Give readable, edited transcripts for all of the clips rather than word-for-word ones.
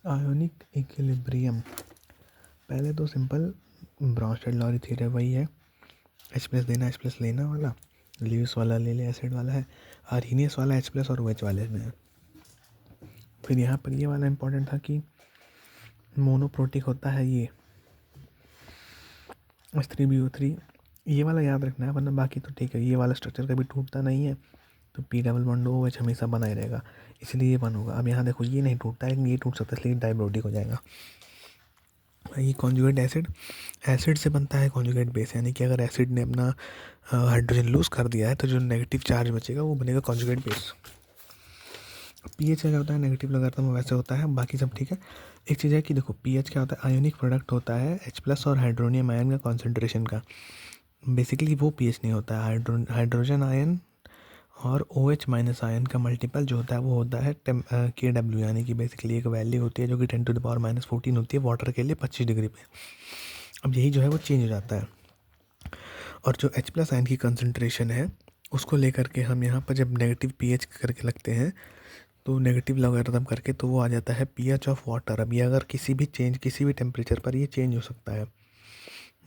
Ionic equilibrium, पहले तो simple ब्राउनस्टेड law theorem वही है, H प्लस देना H प्लस लेना वाला, ल्यूइस वाला ले ले एसिड वाला है, आर्हीनियस वाला H प्लस और OH वाले में है। फिर यहाँ पर ये वाला इंपॉर्टेंट था कि मोनोप्रोटिक होता है ये H3BO3, ये वाला याद रखना है, वरना बाकी तो ठीक है। ये वाला स्ट्रक्चर कभी टूटता नहीं है, तो P डबल बॉन्ड OH हमेशा बना ही रहेगा, इसलिए ये बन होगा। अब यहाँ देखो ये नहीं टूटता है, लेकिन ये टूट सकता है, इसलिए डाइब्रोटिक हो जाएगा। ये कॉन्जुगेट एसिड, एसिड से बनता है कॉन्जुगेट बेस, यानी कि अगर एसिड ने अपना हाइड्रोजन लूज कर दिया है तो जो नेगेटिव चार्ज बचेगा वो बनेगा कॉन्जुगेट बेस। पीएच क्या होता है, नेगेटिव लोगारिथम वैसे होता है, बाकी सब ठीक है। एक चीज़ है कि देखो पीएच क्या होता है, आयोनिक प्रोडक्ट होता है H प्लस और हाइड्रोनियम आयन का कॉन्सेंट्रेशन का। बेसिकली वो पीएच नहीं होता है, हाइड्रोजन आयन और OH माइनस आयन का मल्टीपल जो होता है वो होता है KW, यानी कि बेसिकली एक वैल्यू होती है जो कि 10⁻⁻14 होती है वाटर के लिए 25 डिग्री पे। अब यही जो है वो चेंज हो जाता है, और जो H प्लस आयन की कंसंट्रेशन है उसको लेकर के हम यहाँ पर जब नेगेटिव पीएच करके लगते हैं तो नेगेटिव लॉगरिथम करके तो वो आ जाता है पीएच ऑफ वाटर। अब ये अगर किसी भी टेम्परेचर पर ये चेंज हो सकता है,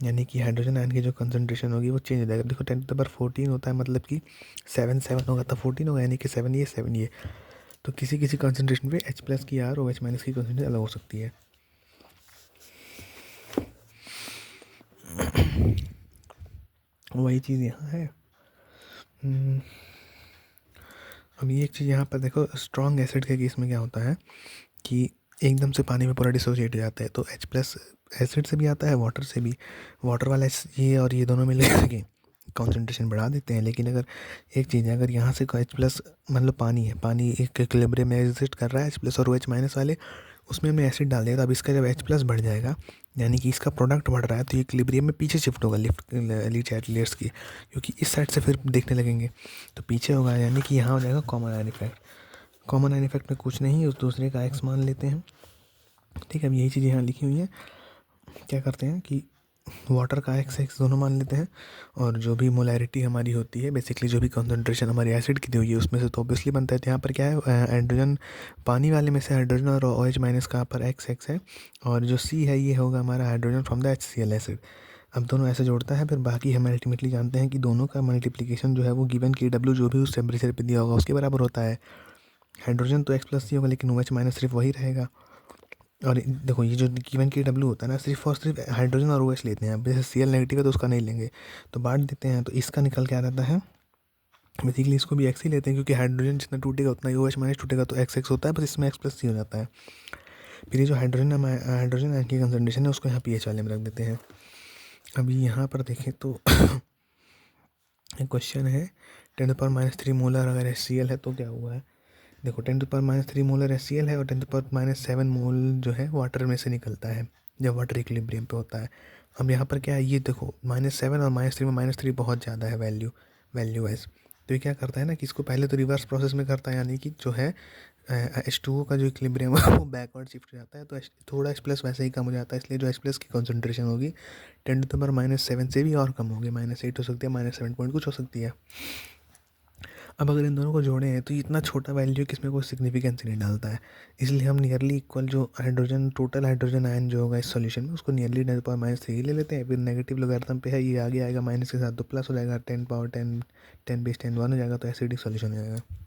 यानी कि हाइड्रोजन आयन की जो कंसंट्रेशन होगी वो चेंज हो जाएगा। देखो 10⁻14 होता है, मतलब कि 7 होगा तो 14 होगा, यानी कि 7 ये। तो किसी किसी कंसंट्रेशन पे H प्लस की और OH माइनस की कंसंट्रेशन अलग हो सकती है। वही चीज़ यहाँ है। अब ये एक चीज़ यहाँ पर देखो, स्ट्रॉन्ग एसिड के केस में क्या होता है कि एकदम से पानी में पूरा डिसोसिएट हो जाता है, तो H प्लस एसिड से भी आता है, वाटर से भी। वाटर वाला ये और ये दोनों मिल के कॉन्सेंट्रेशन बढ़ा देते हैं। लेकिन अगर एक चीज़ है, अगर यहाँ से H प्लस मतलब पानी है, पानी एक इक्विलिब्रियम में एग्जिस्ट कर रहा है H प्लस और OH माइनस वाले, उसमें हमने एसिड डाल दिया, तो अब इसका जब H प्लस बढ़ जाएगा, यानी कि इसका प्रोडक्ट बढ़ रहा है, तो ये इक्विलिब्रियम में पीछे शिफ्ट होगा लीच लेयर्स की, क्योंकि इस साइड से फिर देखने लगेंगे तो पीछे होगा, यानी कि यहाँ हो जाएगा common ion effect. Common ion effect में कुछ नहीं, उस दूसरे का एक्स मान लेते हैं, ठीक है। अब यही चीज़ यहाँ लिखी हुई है। क्या करते हैं कि वाटर का एक्स दोनों मान लेते हैं, और जो भी मोलैरिटी हमारी होती है, बेसिकली जो भी कंसंट्रेशन हमारी एसिड की दी हुई है उसमें से तो ऑब्वियसली बनता है। तो यहाँ पर क्या है, हाइड्रोजन पानी वाले में से हाइड्रोजन और OH माइनस का पर एक्स है, और जो C है ये होगा हमारा hydrogen from the HCl acid. अब दोनों ऐसे जोड़ता है, फिर बाकी हम अल्टीमेटली जानते हैं कि दोनों का मल्टीप्लिकेशन जो है वो गिवन KW जो भी उस टेम्परेचर पे दिया होगा उसके बराबर होता है। हाइड्रोजन तो X प्लस ही होगा, लेकिन OH माइनस सिर्फ वही रहेगा। और देखो ये जो गिवन KW होता है ना, सिर्फ और सिर्फ हाइड्रोजन और OH लेते हैं। अब जैसे Cl नेगेटिव है तो उसका नहीं लेंगे, तो बांट देते हैं, तो इसका निकल के आ जाता है। बेसिकली इसको भी X ही लेते हैं, क्योंकि हाइड्रोजन जितना टूटेगा उतना ही OH माइनस टूटेगा, तो XX होता है, बस इसमें X प्लस C हो जाता है। फिर ये जो हाइड्रोजन आयन की कंसनट्रेशन है उसको यहाँ पीएच वाले में रख देते हैं। अभी यहाँ पर देखें तो एक क्वेश्चन है, 10⁻³ मोलर अगर HCl है तो क्या हुआ है। देखो 10⁻³ मोलर HCl है, और 10⁻7 मोल जो है वाटर में से निकलता है जब वाटर इक्विलिब्रियम पे होता है। अब यहाँ पर क्या है, ये देखो -7 और -3 में -3 बहुत ज़्यादा है वैल्यू वाइज। तो ये क्या करता है ना कि इसको पहले तो रिवर्स प्रोसेस में करता है, यानी कि जो है H2O का जो इक्विलिब्रियम है वो बैकवर्ड शिफ्ट हो जाता है, तो थोड़ा H प्लस वैसे ही कम हो जाता है, इसलिए जो H प्लस की कॉन्सेंट्रेशन होगी 10⁻⁻7 से भी और कम होगी, -8 हो सकती है, -7 पॉइंट कुछ हो सकती है। अब अगर इन दोनों को जोड़े हैं तो ये इतना छोटा वैल्यू कि इसमें कोई सिग्निफिकेंस नहीं डालता है, इसलिए हम नियरली इक्वल जो हाइड्रोजन टोटल हाइड्रोजन आयन जो होगा इस सॉल्यूशन में उसको नियरली 10⁻³ ले लेते हैं। फिर नेगेटिव लोगारिथम पे है, ये आगे आएगा माइनस के साथ तो प्लस हो जाएगा, 10 पावर 10 10 बेस 10 1 हो जाएगा, तो एसिडिक सॉल्यूशन हो जाएगा।